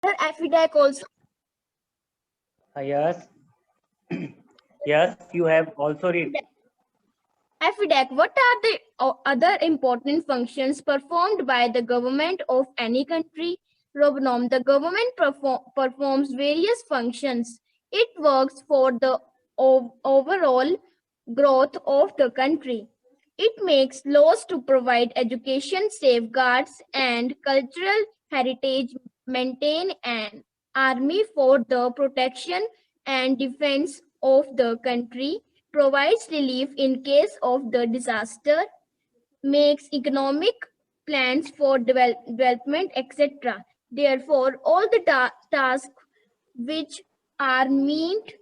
Sir, FDAC also. Yes. Yes, you have also read. FDAC, what are the other important functions performed by the government of any country? Robnom, the government performs various functions. It works for the overall growth of the country. It makes laws to provide education, safeguards, and cultural heritage, maintain an army for the protection and defense of the country, provides relief in case of the disaster, makes economic plans for development, etc. Therefore, all the tasks which are meant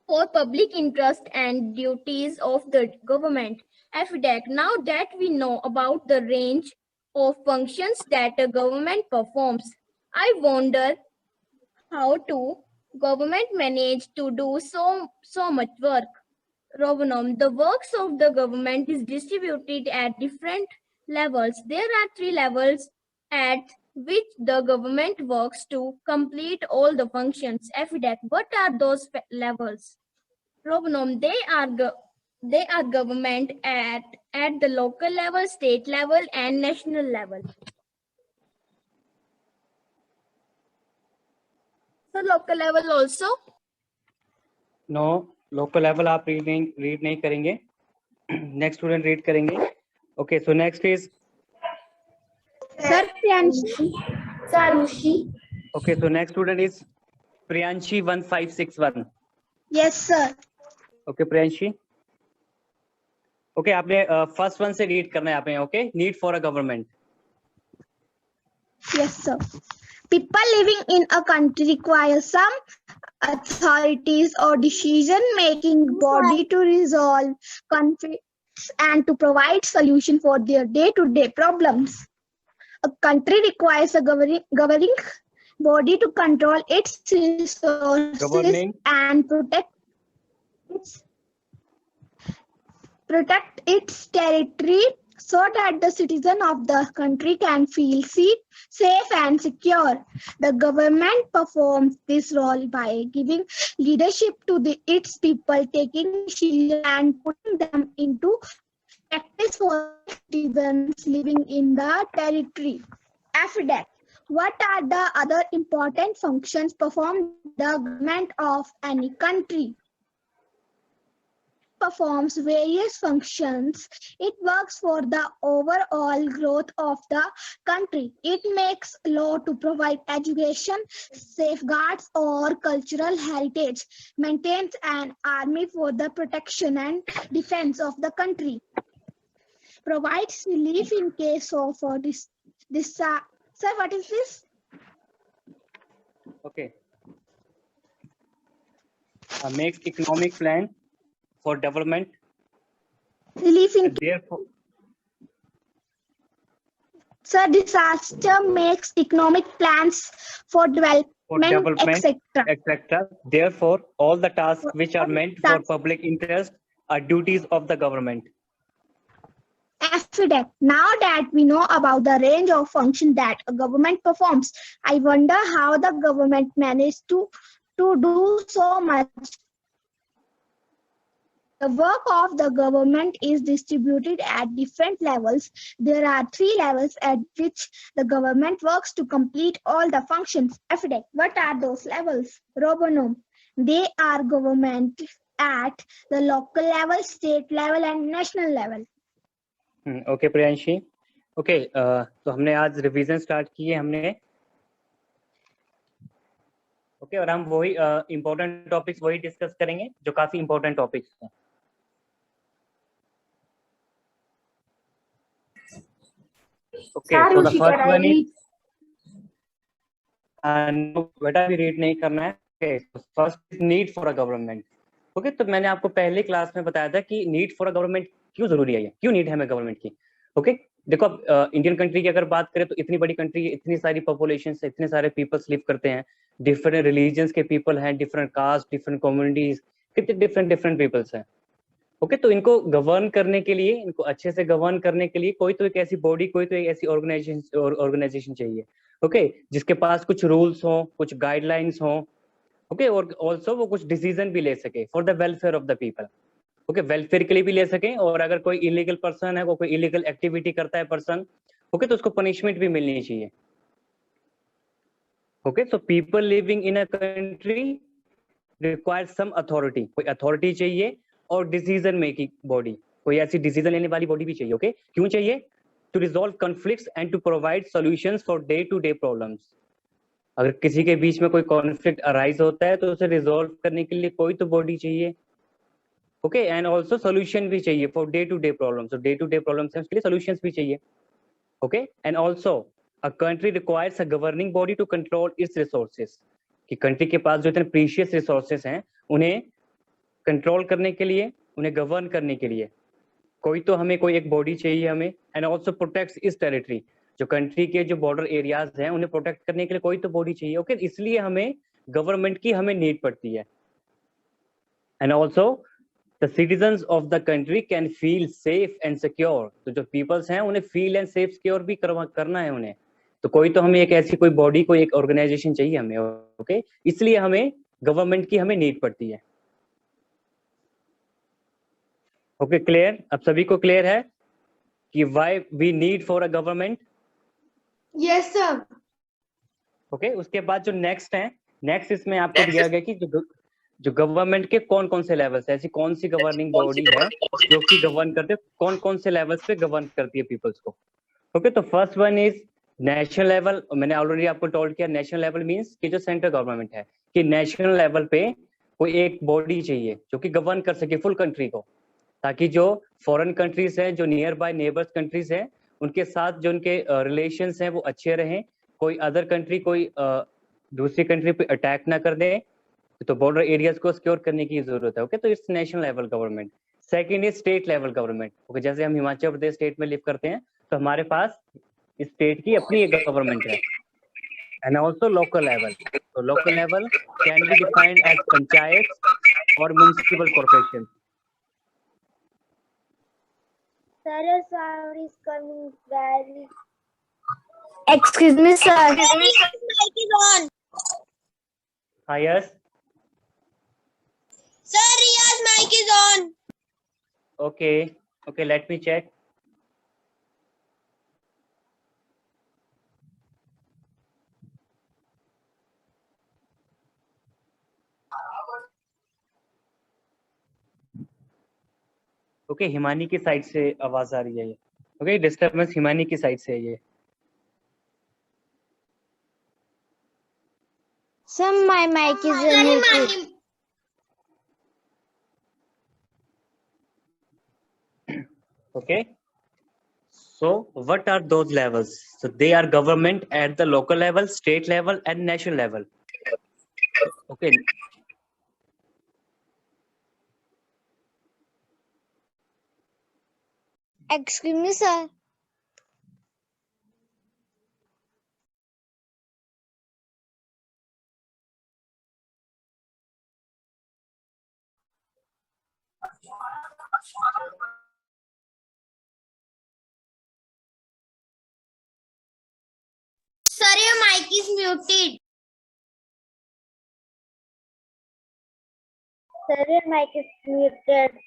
for public interest and duties of the government. FDAC, now that we know about the range of functions that a government performs, I wonder how to government manage to do so much work. Robonom, the works of the government is distributed at different levels. There are 3 levels at which the government works to complete all the functions. FDAC, what are those levels? Robonom, they are government at the local level, state level, and national level. So local level also. No, local level आप read नहीं करेंगे. Next student read करेंगे. Okay, so next is. Sir, Priyanshi. Sarushi. Okay, so next student is Priyanshi 1561. Yes, sir. Okay, Priyanshi. Okay, आपने first one से read करना है आपने. Okay, need for a government. Yes, sir. People living in a country require some authorities or decision-making body to resolve conflicts and to provide solution for their day-to-day problems. A country requires a governing body to control its resources and protect its territory so that the citizen of the country can feel safe and secure. The government performs this role by giving leadership to its people, taking decisions and putting them into practice for citizens living in the territory. FDAC. What are the other important functions performed by the government of any country? Performs various functions. It works for the overall growth of the country. It makes law to provide education, safeguards or cultural heritage, maintains an army for the protection and defense of the country, provides relief in case of this. Sir, what is this? Okay. Makes economic plan for development. Relief in. Therefore, sir, disaster makes economic plans for development, etc. Therefore, all the tasks which are meant for public interest are duties of the government. FDAC. Now that we know about the range of functions that a government performs, I wonder how the government managed to do so much. The work of the government is distributed at different levels. There are 3 levels at which the government works to complete all the functions. FDAC. What are those levels? Robonom. They are government at the local level, state level, and national level. Okay, Priyanshi. Okay, तो हमने आज revision start की है हमने. Okay, और हम वही important topics वही डिस्कस करेंगे जो काफी इम्पोर्टेंट टॉपिक्स हैं. Okay, so the first one is बेटा भी रीड नहीं करना है. Okay, so first is need for a government. Okay, तो मैंने आपको पहले क्लास में बताया था कि नीड फॉर अ गवर्नमेंट क्यों जरूरी है, क्यों नीड है हमें गवर्नमेंट की. ओके, देखो अब इंडियन कंट्री की अगर बात करें तो इतनी बड़ी कंट्री, इतनी सारी पॉपुलेशन से इतने सारे पीपल्स लिव करते हैं, डिफरेंट रिलीजन्स के पीपल हैं, डिफरेंट कास्ट, डिफरेंट कम्युनिटीज, कितने डिफरेंट पीपल्स हैं. ओके, तो इनको गवर्न करने के लिए, इनको अच्छे से गवर्न करने के लिए कोई तो एक ऐसी बॉडी, कोई तो एक ऐसी ऑर्गेनाइजेशन चाहिए. ओके, जिसके पास कुछ रूल्स हो, कुछ गाइडलाइंस हो, ओके, और ऑल्सो वो कुछ डिसीजन भी ले सके for the welfare of the people, okay, welfare के लिए भी ले सके, और अगर कोई इलीगल पर्सन है, वो कोई इलीगल एक्टिविटी करता है पर्सन, ओके, तो उसको पनिशमेंट भी मिलनी चाहिए। Okay, so people living in a country require some authority, कोई अथॉरिटी चाहिए, और डिसीजन मेकिंग बॉडी, कोई ऐसी डिसीजन लेने वाली बॉडी भी चाहिए। ओके, क्यों चाहिए? To resolve conflicts and to provide solutions for day to day problems. अगर किसी के बीच में कोई कॉन्फ्लिक्ट अराइज होता है तो उसे रिजॉल्व करने के लिए कोई तो बॉडी चाहिए। ओके, एंड ऑल्सो सोल्यूशन भी चाहिए for day to day problems, तो डे टू डे प्रॉब्लम्स है उसके लिए सोल्यूशंस भी चाहिए। Okay, and also a country requires a governing body to control its resources, कि कंट्री के पास जो इतने प्रीशियस रिसोर्सेज हैं उन्हें कंट्रोल करने के लिए, उन्हें गवर्न करने के लिए कोई तो हमें कोई एक बॉडी चाहिए हमें। एंड ऑल्सो प्रोटेक्ट्स इस टेरिटरी, जो कंट्री के जो बॉर्डर एरियाज हैं उन्हें प्रोटेक्ट करने के लिए कोई तो बॉडी चाहिए। ओके, इसलिए हमें गवर्नमेंट की हमें नीड पड़ती है। And also the citizens of the country can feel safe and secure, तो जो पीपल्स हैं उन्हें फील एंड सेफ सिक्योर भी करना है उन्हें, तो कोई तो हमें एक ऐसी कोई बॉडी, कोई एक ऑर्गेनाइजेशन चाहिए हमें। ओके, इसलिए हमें गवर्नमेंट की हमें नीड पड़ती है। Okay, clear? अब सभी को क्लियर है कि why we need for a government? Yes, sir. Okay, उसके बाद जो नेक्स्ट है, नेक्स्ट इसमें आपको दिया गया कि जो गवर्नमेंट के कौन कौन से लेवल्स है, ऐसी कौन सी गवर्निंग बॉडी है जो कि गवर्न करते, कौन कौन से लेवल्स पे गवर्न करती है पीपल्स को। ओके, तो first one is national level. मैंने ऑलरेडी आपको टोल्ड किया, नेशनल लेवल मींस कि जो सेंट्रल गवर्नमेंट है, कि नेशनल लेवल पे कोई एक बॉडी चाहिए जो कि गवर्न कर सके फुल कंट्री को, ताकि जो फॉरेन कंट्रीज हैं, जो नियर बाय नेबर्स कंट्रीज हैं, उनके साथ जो उनके रिलेशंस हैं वो अच्छे रहें, कोई अदर कंट्री कोई दूसरी कंट्री पे अटैक ना कर दे, तो बॉर्डर एरियाज को सिक्योर करने की जरूरत है। ओके, तो it's national level government. Second is state level government. Okay, जैसे हम हिमाचल प्रदेश स्टेट में लिव करते हैं, तो हमारे पास स्टेट की अपनी एक गवर्नमेंट है। एंड ऑल्सो लोकल लेवल, तो local level can be defined as panchayat और municipal corporation. Sir, your sound is coming very. Excuse me, sir. Mic is on. हाँ, yes, Sir, Riya's mic is on. Okay, okay, let me check. Okay, Himani की side से आवाज आ रही है ये। Okay, disturbance Himani की side से है ये। Sir, my mic is muted. Okay, so what are those levels? So they are government at the local level, state level and national level. Okay, Excuse me, sir. Sir, your mic is muted. Sir, your mic is muted.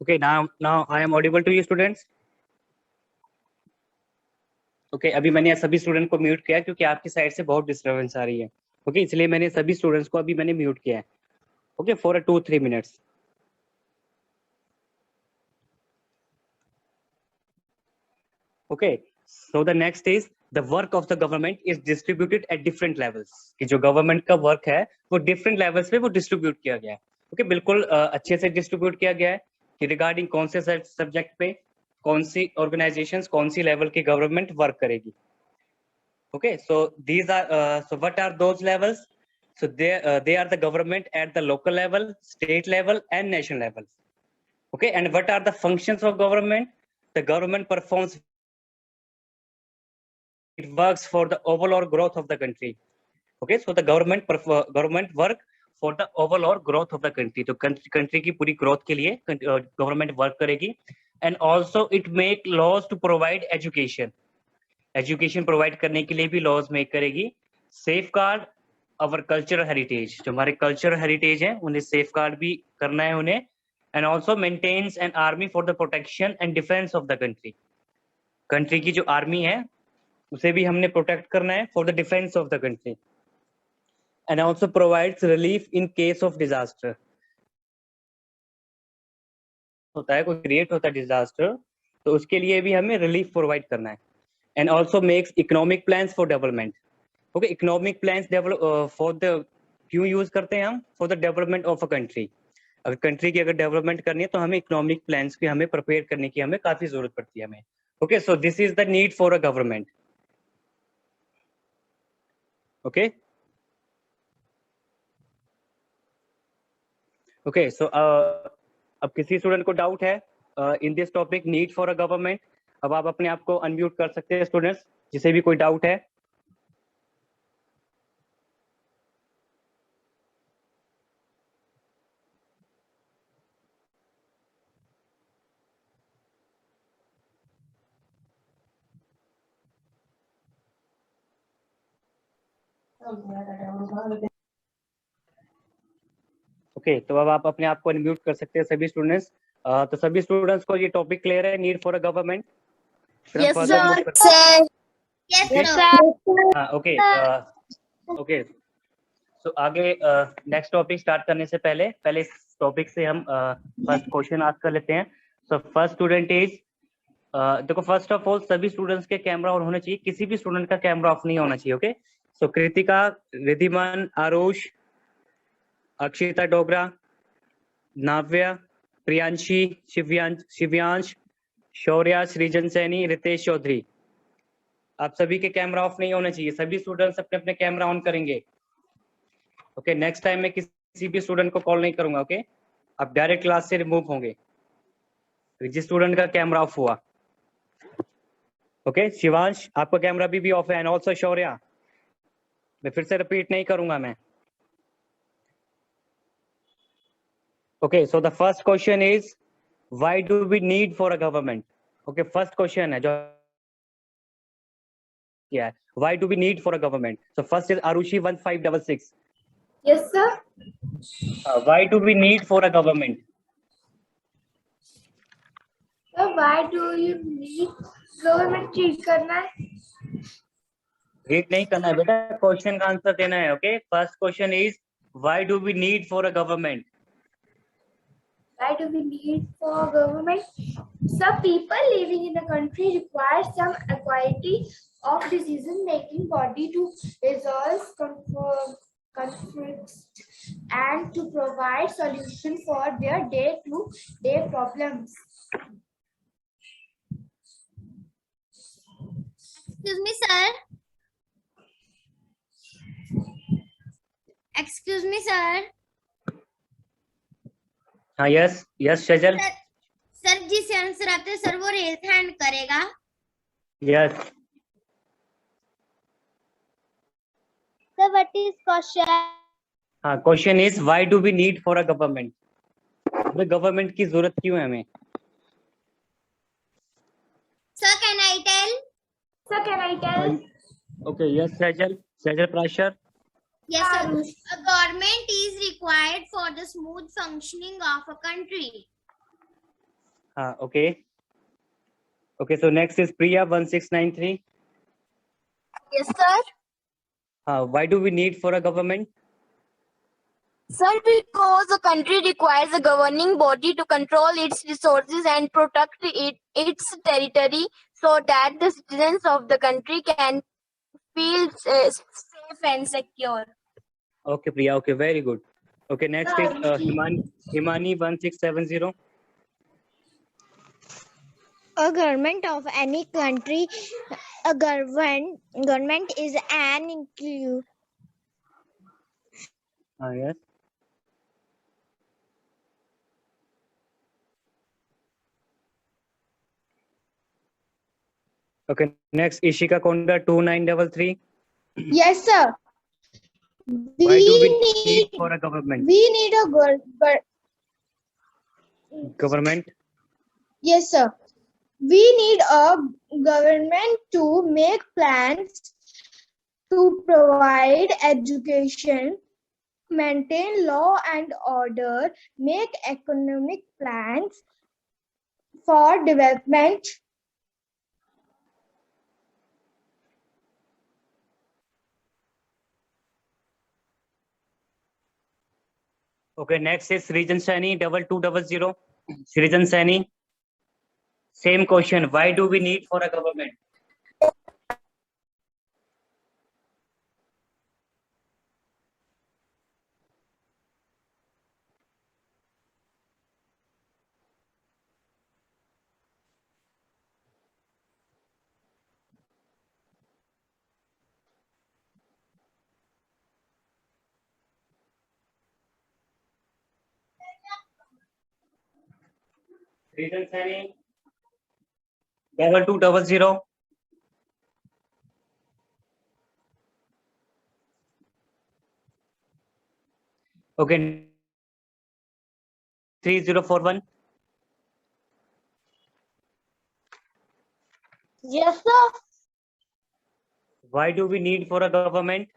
Okay, now I am audible to you students. Okay, अभी मैंने सभी student को mute किया क्योंकि आपकी side से बहुत disturbance आ रही है. Okay, इसलिए मैंने सभी स्टूडेंट्स को अभी मैंने म्यूट किया है. Okay, for 2-3 minutes. Okay, so the next is the work of the government is distributed at different levels. कि जो गवर्नमेंट का वर्क है वो डिफरेंट लेवल्स पे वो डिस्ट्रीब्यूट किया गया है. ओके, बिल्कुल अच्छे से डिस्ट्रीब्यूट किया गया है कि रिगार्डिंग कौन से सब्जेक्ट पे कौन सी ऑर्गेनाइजेशंस कौन सी लेवल की गवर्नमेंट वर्क करेगी. Okay, so these are so what are those levels. So they are the government at the local level, state level, and national level. Okay, and what are the functions of government? The government performs, it works for the overall growth of the country. Okay, so the government work for the overall growth of the country. तो country की पूरी growth के लिए government work करेगी. And also it make laws to provide education. Education provide करने के लिए भी laws make करेगी. Safeguard our cultural heritage. जो हमारे cultural heritage है उन्हें safeguard भी करना है उन्हें. And also maintains an army for the protection and defense of the country. Country की जो army है उसे भी हमने protect करना है for the defense of the country. And also provides relief in case of disaster. होता है कोई create होता है disaster तो उसके लिए भी हमें relief provide करना है. And also makes economic plans for development. Okay, economic plans develop for the क्यों use करते हैं हम for the development of a country. अगर country की अगर development करनी है तो हमें economic plans की हमें prepare करने की हमें काफी जरूरत पड़ती है हमें. Okay, so this is the need for a government. Okay. Okay, so अब किसी स्टूडेंट को डाउट है in this topic need for a government. अब आप अपने आप को अनम्यूट कर सकते हैं स्टूडेंट्स जिसे भी कोई डाउट है. ओके, तो अब आप अपने आप को अनम्यूट कर सकते हैं सभी स्टूडेंट्स. तो सभी स्टूडेंट्स को ये टॉपिक क्लियर है need for a government. Yes, sir. Sir. Yes, Yes, sir. Okay okay. So आगे नेक्स्ट टॉपिक स्टार्ट करने से पहले इस टॉपिक से हम फर्स्ट क्वेश्चन आस्क कर लेते हैं. सो फर्स्ट स्टूडेंट इज देखो फर्स्ट ऑफ ऑल सभी स्टूडेंट्स के कैमरा ऑन होने चाहिए. किसी भी स्टूडेंट का कैमरा ऑफ नहीं होना चाहिए. ओके, सो कृतिका, रिधिमान, आरुष, अक्षिता डोगरा, नाव्या, प्रियांशी, शिव्यांश, शौर्या, सृजन सैनी, रितेश चौधरी, आप सभी के कैमरा ऑफ नहीं होना चाहिए. सभी स्टूडेंट्स अपने अपने कैमरा ऑन करेंगे. ओके, नेक्स्ट टाइम मैं किसी भी स्टूडेंट को कॉल नहीं करूंगा. ओके, आप डायरेक्ट क्लास से रिमूव होंगे जिस स्टूडेंट का कैमरा ऑफ हुआ. ओके, शिवांश आपका कैमरा भी ऑफ है. एंड ऑल्सो शौर्या, मैं फिर से रिपीट नहीं करूंगा मैं. Okay, so the first question is why do we need for a government. Okay, first question है जो क्या है, why do we need for a government. So first is Aarushi 1566. Yes, sir. Why do we need for a government? So why do you need government change करना है? Read नहीं करना है बेटा, क्वेश्चन का आंसर देना है. Okay, first question is why do we need for a government. Why do we need for government? Some people living in the country require some equality of decision-making body to resolve conflicts and to provide solution for their day-to-day problems. Excuse me, sir. Excuse me, sir. हाँ, yes शजल. Sir जिसे answer आते हैं sir वो raise hand करेगा. Yes. Sir, what is question? हाँ, question is why do we need for a government. Government की जरूरत क्यों है हमें. Sir, can I tell? Sir, can I tell? Okay, yes Shajal Prashar. Yes, sir. A government is required for the smooth functioning of a country. Okay. Okay, so next is Priya 1693. Yes, sir. Why do we need for a government? Sir, because a country requires a governing body to control its resources and protect its territory so that the citizens of the country can feel safe and secure. Okay, Priya. Okay, very good. Okay, next is Himani 1670. A government of any country, a government is an include Yes. Okay, next Ishika Konda 2933. Yes, sir. Why do we need for a government? We need a Government. yes, sir. We need a government to make plans to provide education, maintain law and order, make economic plans for development. Okay, next is Srijan Saini 2200. Srijan Saini. Same question. Why do we need for a government? Srijan Saini 2200. Okay. 3041. Yes, sir. Why do we need for a government?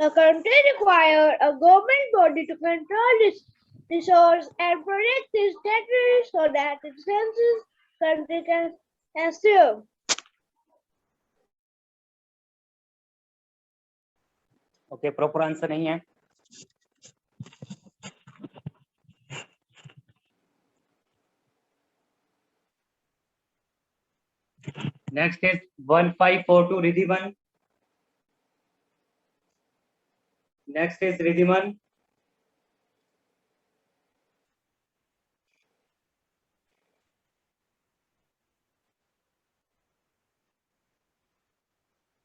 A country requires a government body to control its resource and protect its territory so that its citizens country can assume. Okay, proper answer नहीं है. Next is 1542 Ridhiman. Next is Ridhiman.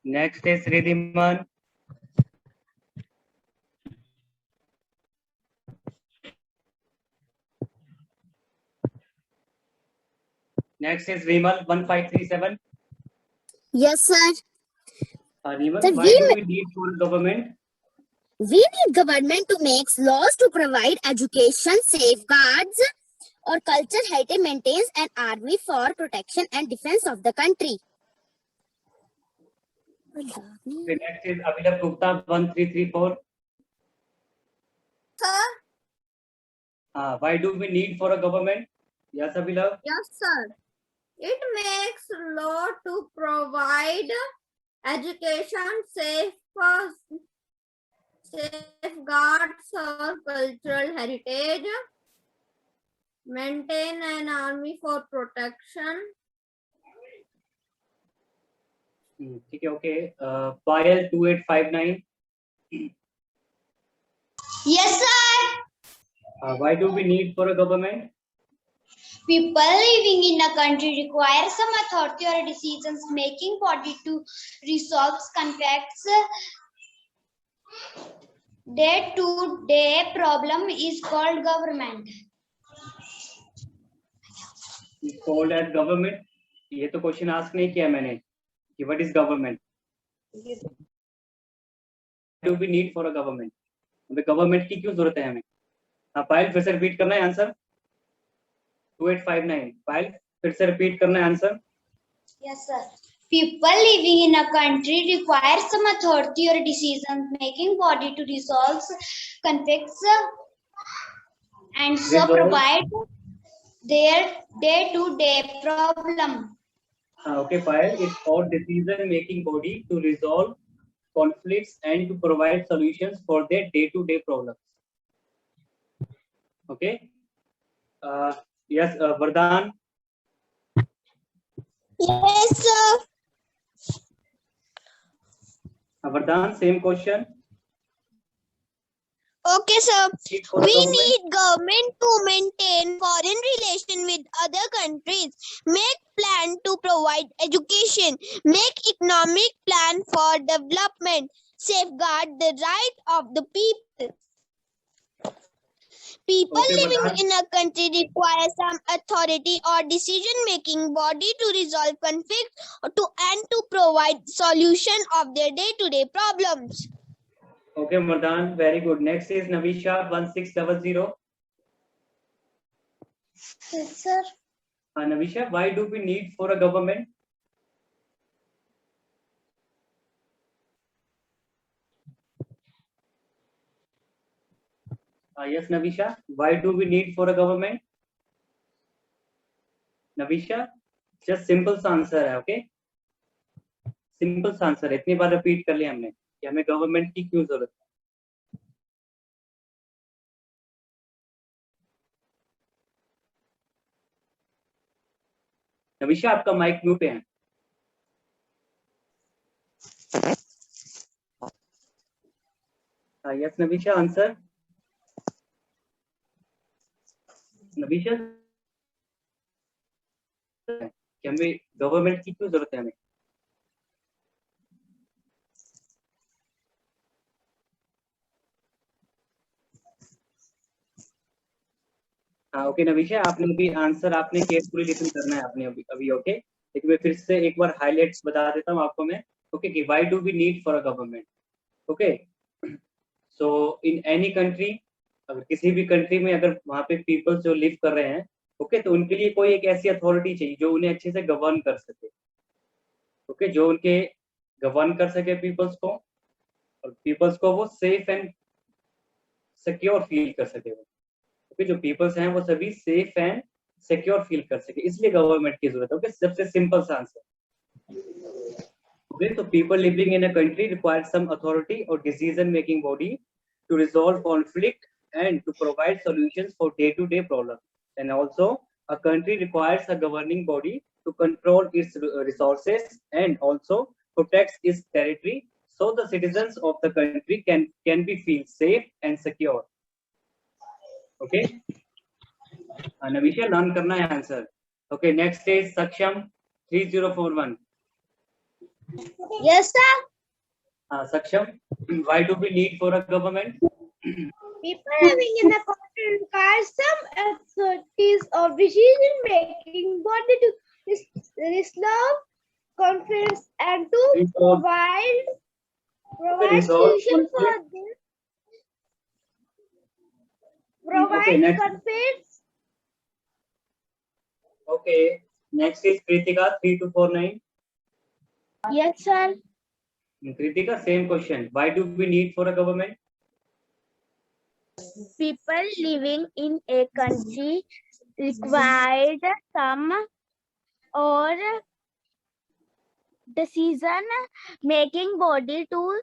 Next is Ridhiman. Next is Vimal 1537. Yes, sir. Vimal, Sir, why do we need for government? We need government to make laws to provide education, safeguards, or culture heritage, maintains an army for protection and defense of the country. Okay, next is Abhilab Gupta 1334. Sir? Why do we need for a government? Yes, Abhilab. Yes, sir. It makes law to provide education, safeguards or cultural heritage, maintain an army for protection. ठीक है, okay. Payal 2859. Yes, sir. Why do we need for a government? People living in a country require some authority or decisions making body to resolve conflicts. Day-to-day problem is called government. It's called as government. ये तो question ask नहीं किया मैंने कि what is government. Do we need for a government? हमें government की क्यों जरूरत है हमें? पायल फिर से रिपीट करना है आंसर. 2859. पायल फिर से रिपीट करना है answer. Yes, sir. People living in a country require some authority or decision-making body to resolve conflicts and so Resolve. provide their day-to-day problem. Okay, file is or decision-making body to resolve conflicts and to provide solutions for their day-to-day problems. Okay. Yes, Vardhan. Yes, sir. Vardhan, same question. Okay, sir. Need for a We government. need government to maintain foreign relation with other countries, make plan to provide education, make economic plan for development, safeguard the right of the people. People Okay, living Vardhan. in a country require some authority or decision-making body to resolve conflict or to provide solution of their day-to-day problems. Okay, Vardhan, very good. Next is Navisha 1600. Yes, sir. Navisha, why do we need for a government? Yes, Navisha, why do we need for a government? Navisha, just simple answer है, okay? Simple answer है, इतनी बार repeat कर लिया हमने कि हमें government की क्यों जरूरत है. नविशा, आपका माइक म्यूट पे है. Yes नविशा, answer. नविशा, कि हमें गवर्नमेंट की क्यों जरूरत है हमें? हाँ, ओके नविशा, आपने अभी आंसर आपने केयरफुली लिसन करना है आपने अभी ओके. लेकिन मैं फिर से एक बार हाईलाइट्स बता देता हूँ आपको मैं. ओके, कि why do we need for a government. Okay, so in any country, अगर किसी भी कंट्री में अगर वहाँ पे पीपल्स जो लिव कर रहे हैं, ओके, तो उनके लिए कोई एक ऐसी अथॉरिटी चाहिए जो उन्हें अच्छे से गवर्न कर सके. ओके, जो उनके गवर्न कर सके पीपल्स को, और पीपल्स को वो सेफ एंड सिक्योर फील कर सके. ओके, जो पीपल्स हैं वो सभी सेफ एंड सिक्योर फील कर सके, इसलिए गवर्नमेंट की जरूरत है. ओके, सबसे सिंपल सा answer. Okay, so people living in a country require some authority or decision-making body to resolve conflict and to provide solutions for day-to-day problems. And also, a country requires a governing body to control its resources and also protects its territory, so the citizens of the country can be feel safe and secure. Okay, Navisha, learn करना है answer. Okay, next is Saksham 3041. Yes, sir. Saksham, why do we need for a government? People living in the country require some authorities of decision-making body to resolve conflicts and to provide solution for this. Provide next. conflicts. Okay, next is Kritika 3249. Yes, sir. Kritika, same question. Why do we need for a government? People living in a country required some or decision making body to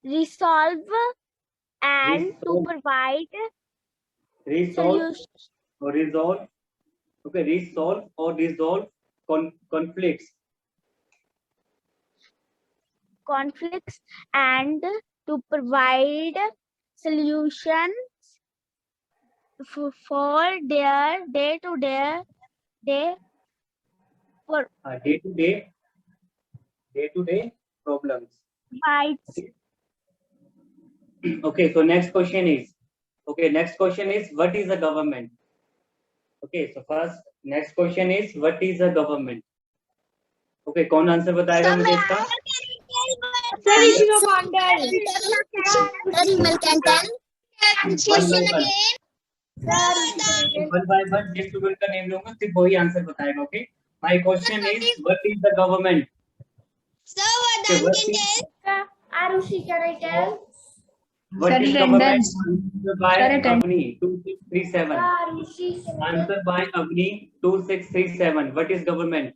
resolve and to provide solutions. Resolve. Okay, resolve or resolve conflicts. Conflicts and to provide solutions for their day-to-day Day-to-day problems. fights. Okay, so next question is what is a government? Okay, so first next question is what is a government? Okay, कौन answer बताएगा मुझे इसका? One by one, जिस student का name लूंगा सिर्फ वही answer बताएगा. Okay, my question is what is the government? Arushi, can I tell? What Sir, is attendance. government? Answer by Sir, attendance. Avni 2637. Arushi, can I tell? Answer by Avni 2637. What is government?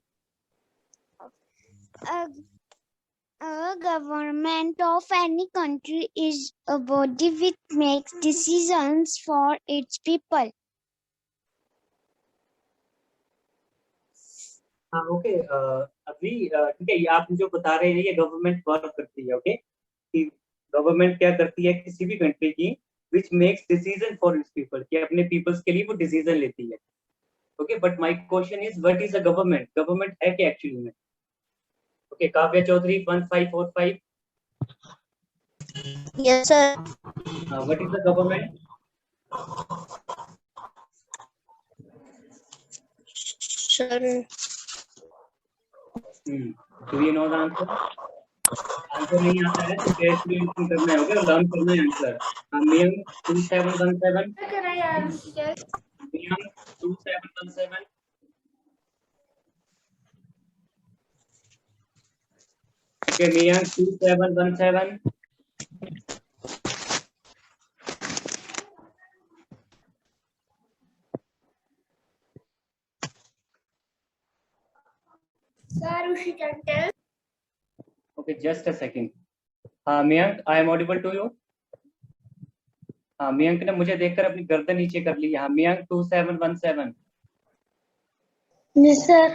A government of any country is a body which makes decisions for its people. हाँ okay अभी ठीक है, ये आप जो बता रहे हैं ये गवर्नमेंट वर्क करती है, ओके, कि गवर्नमेंट क्या करती है किसी भी कंट्री की, which makes decision for its people, कि अपने पीपल्स के लिए वो डिसीजन लेती है, okay. But my question is what is a government? Government है क्या एक्चुअली में? Okay, Kavya Chaudhary 1545। Yes, sir. What is the government? Sir. Do you know the answer? Answer नहीं आता है तो केयरफुली लिसन करना है, ओके, लर्न करना है answer. Ma'am 2717। Can I, Arushi, tell? Ma'am 2717। Okay, ma'am 2717। Sir, Arushi, can I tell? Okay, just a second. Mayank, I am audible to you? हाँ, मयंक ने मुझे देखकर अपनी गर्दन नीचे कर ली। हाँ, मयंक 2717। Yes, sir.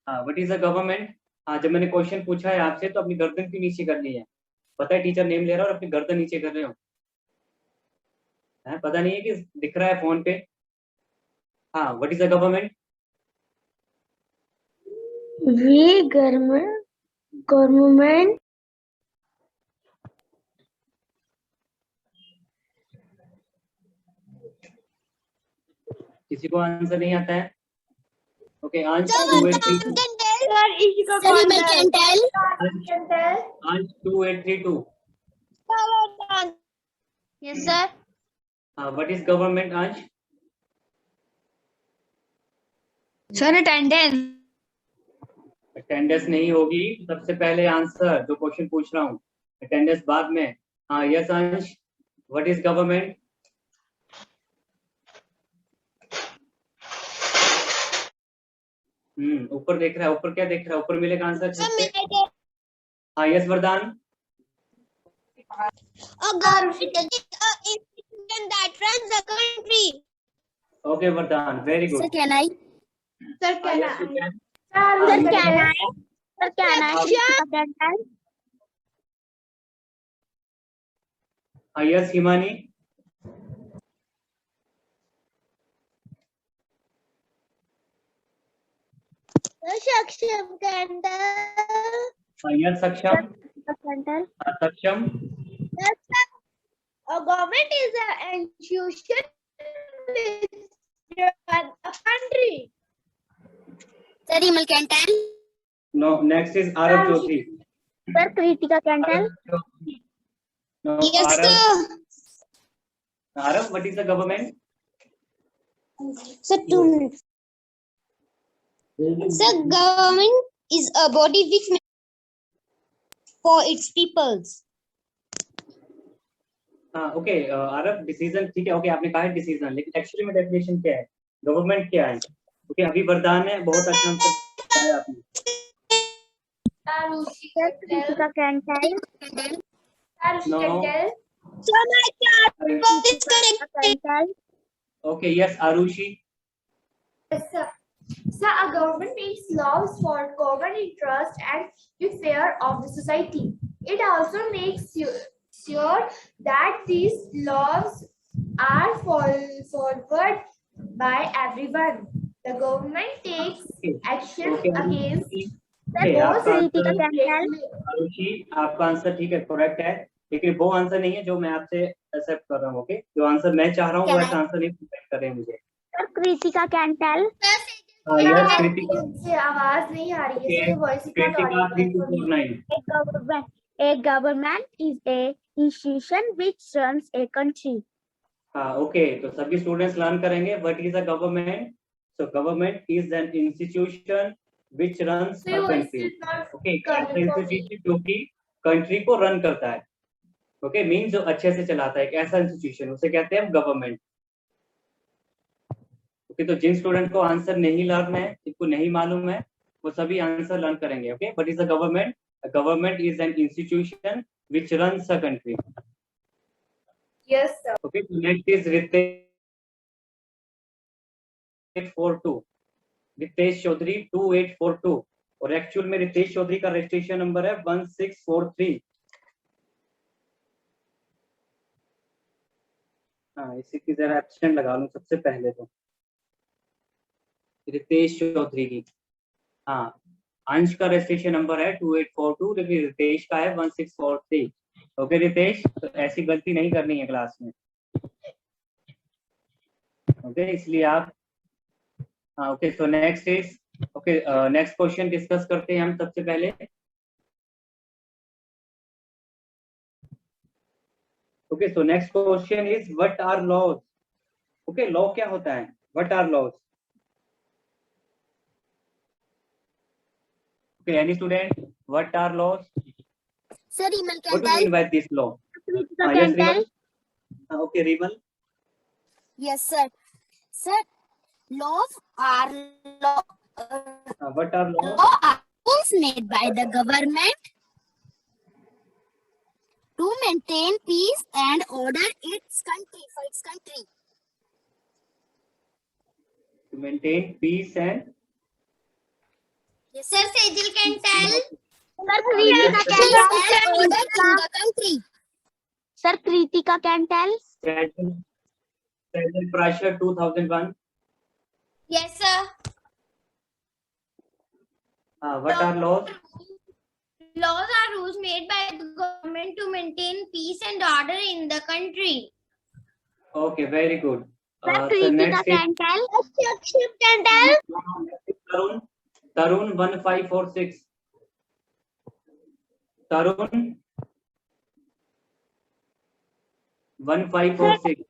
हाँ, व्हाट इज द गवर्नमेंट? हाँ, जब मैंने क्वेश्चन पूछा है आपसे तो अपनी गर्दन क्यों नीचे कर ली है? पता है टीचर नेम ले रहा है और अपनी गर्दन नीचे कर रहे हो, है पता नहीं है कि दिख रहा है फोन पे? हाँ, what is the government? We government किसी को आंसर नहीं आता है? ओके, अंश 2832। Sir, Ishika, Sir, you can tell. can tell? अंश 2832। Yes, sir. हाँ, व्हाट इज गवर्नमेंट अंश? Sir, attendance. अटेंडेंस नहीं होगी, सबसे पहले आंसर जो क्वेश्चन पूछ रहा हूँ, अटेंडेंस बाद में। हाँ, यस अंश, व्हाट इज गवर्नमेंट? ऊपर देख रहा है, ऊपर क्या देख रहा है? ऊपर मिलेगा आंसर। हाँ, यस वरदान। A government is an institution that runs the country. Okay Vardaan, very Sir, good. can I? Sir, can yes you I? Can. Sir, Sir, can I? Sir, can I? हाँ, yes Himani. Saksham can tell. हाँ, yes Saksham. हाँ, सक्षम। A government is an institution which runs a country. Sir, Himal can tell. No, next is Aarav Joshi. Sir, Kritika can tell. No, Yes, Aarav. sir. Aarav, what is the government? Sir, 2 minutes. Sir, government is a body which makes for its peoples. हाँ, okay Aarav, decision ठीक है, okay आपने कहा है decision, लेकिन actually में definition क्या है? गवर्नमेंट क्या है? ओके, अभी वरदान है, बहुत अच्छा आंसर दिया आपने। Arushi, Sir, can tell? Kritika can tell. Arushi, No. can tell? So my child is correct. Can tell. Okay, yes Arushi. Yes, sir. Sir, a government makes laws for common interest and welfare of the society. It also makes sure that these laws are followed by everyone. The government takes action against Okay, आपका Kritika answer can tell. Arushi, आपका answer ठीक है, correct है, लेकिन वो answer नहीं है जो मैं आपसे एक्सेप्ट कर रहा हूँ। ओके, जो आंसर मैं चाह रहा हूँ वो ऐसा आंसर नहीं प्रोवाइड कर रहे हैं मुझे। Sir, Kritika can tell. Yes Kritika. से आवाज नहीं आ रही है, voice Kritika 3249। A government is a institution which runs a country. हाँ, ओके, तो सभी स्टूडेंट्स लर्न करेंगे what is a government. So government is an institution which runs a country. Okay, ऐसा इंस्टीट्यूशन जो कि कंट्री को रन करता है. ओके, मीन जो अच्छे से चलाता है, एक ऐसा इंस्टीट्यूशन, उसे कहते हैं गवर्नमेंट. ओके, तो जिन स्टूडेंट को आंसर नहीं लर्न है, जिनको नहीं मालूम है, वो सभी आंसर लर्न करेंगे. Okay, but is a government. A government is an institution which runs a country. Yes, sir. Okay, so next is Ritesh 42. Ritesh Chaudhary 2842. और एक्चुअल में रितेश चौधरी का रजिस्ट्रेशन नंबर है 1643. हाँ, इसी की जरा एब्सेंट लगा लूं सबसे पहले तो. रितेश चौधरी की, हाँ, अंश का रजिस्ट्रेशन नंबर है 2842, लेकिन रितेश का है 1643. ओके रितेश, तो ऐसी गलती नहीं करनी है क्लास में. ओके, इसलिए आप, हाँ, okay, so next is, okay, next question discuss करते हैं हम सबसे पहले. Okay, so next question is what are laws. Okay, law क्या होता है? What are laws? Okay, any student, what are laws? Sir, Rimal What can do you mean tell. by this law? Kritika Yes, can tell. Rimal. Okay, Rimal. Yes, sir. Sir, laws are law. What are laws? Law are rules made by the government to maintain peace and order its country for its country. To maintain peace and. Yes, sir. Sejal can tell. Sir, Kritika Yes, can Peace tell. and order in the country. Sir, Kritika can tell. Federal Pressure 2001. Yes, sir. What are laws? Laws are rules made by the government to maintain peace and order in the country. Okay, very good. Sir, So Kritika next is can tell. Akship can tell. Tarun 1546. Tarun 1546.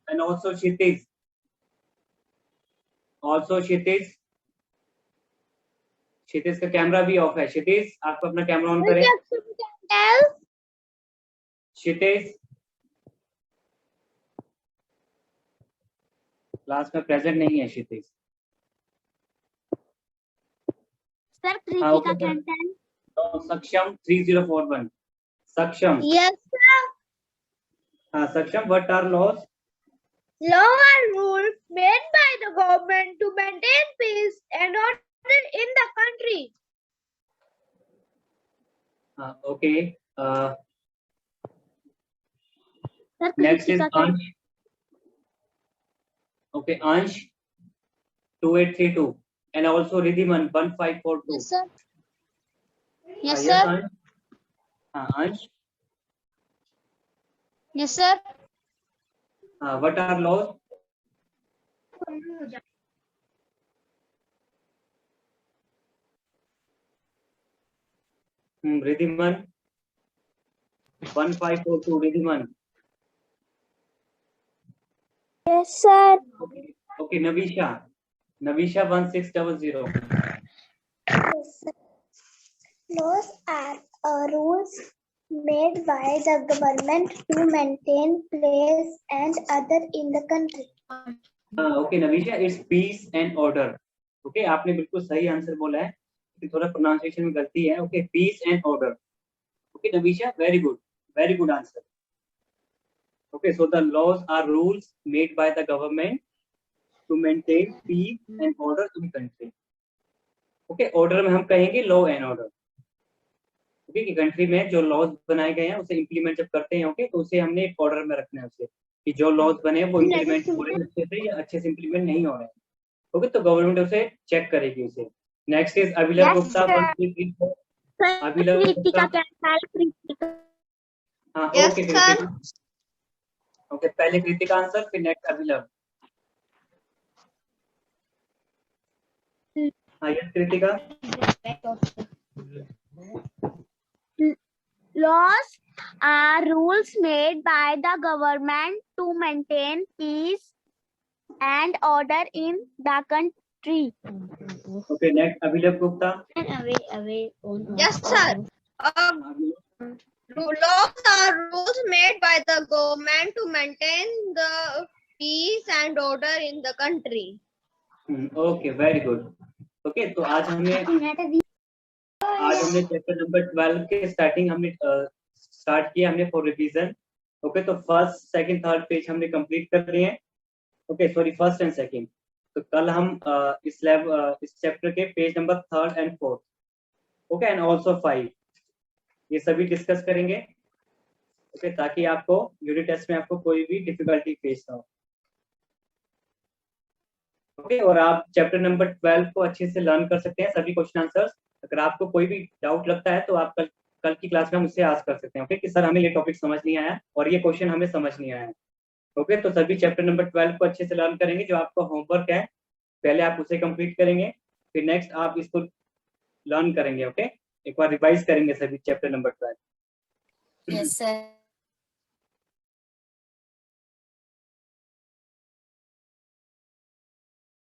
And also Kshitiz. क्षितिज का camera भी of है. क्षितिज, आप अपना camera on करें. Akship can tell. Kshitij class में present नहीं है. क्षितिज. Sir, हाँ, Kritika okay, can tell. तो सक्षम 3041. सक्षम, Yes, sir. हाँ, Saksham, what are laws? Law are rules made by the government to maintain peace and order in the country. हाँ, okay. Sir, next is Kritika can. अंश. Okay, अंश 2832 and also Ridhiman 1542. Yes, sir. Yes, Yes, sir. अंश. हाँ, अंश. Yes, sir. What are laws? Ridhiman 1542. Ridhiman. Yes, sir. Okay, Navisha 1600. Laws are rules made by the government to maintain peace and order in the country. Okay, Navisha, it's peace and order. Okay, आपने बिल्कुल सही answer बोला है, थोड़ा pronunciation में गलती है. Okay, peace and order. Okay, Navisha, very good answer. Okay, so the laws are rules made by the government to maintain peace and order in country. Okay, order में हम कहेंगे law and order. Okay, कि country में जो laws बनाए गए हैं उसे इम्प्लीमेंट जब करते हैं, ओके, तो उसे हमने एक ऑर्डर में रखना है उसे, कि जो लॉज बने हैं वो इम्प्लीमेंट हो रहे हैं अच्छे से या अच्छे से इम्प्लीमेंट नहीं हो रहे हैं. ओके, तो गवर्नमेंट उसे चेक करेगी उसे. Next is Abhilav Yes, Gupta. sir. Abhilav Kritika Gupta. can tell. Kritika. हाँ, Yes, okay, sir. Kritika. Okay, पहले कृतिका आंसर, फिर नेक्स्ट अभिलव. हाँ, yes Kritika. Laws are rules made by the government to maintain peace and order in the country. Okay, next Abhilap Gupta. Yes, sir. Laws are rules made by the government to maintain the peace and order in the country. Okay, very good. Okay, तो आज हमने chapter number 12 के starting हमने start किया हमने for revision. Okay, तो first second third page हमने complete कर लिए हैं. Okay, sorry, first and second. तो कल हम इस चैप्टर के page number third and fourth, okay, and also 5, ये सभी डिस्कस करेंगे. ओके, ताकि आपको यूनिट टेस्ट में आपको कोई भी डिफिकल्टी फेस ना हो. ओके, और आप चैप्टर नंबर 12 को अच्छे से लर्न कर सकते हैं, सभी क्वेश्चन आंसर्स. अगर आपको कोई भी डाउट लगता है तो आप कल की क्लास में हम मुझसे आस्क कर सकते हैं. ओके, कि सर हमें ये टॉपिक समझ नहीं आया और ये क्वेश्चन हमें समझ नहीं आया. ओके, तो सभी चैप्टर नंबर 12 को अच्छे से लर्न करेंगे. जो आपका होमवर्क है पहले आप उसे कंप्लीट करेंगे, फिर नेक्स्ट आप इसको लर्न करेंगे. ओके, एक बार रिवाइज करेंगे सभी चैप्टर नंबर 12. Yes, sir.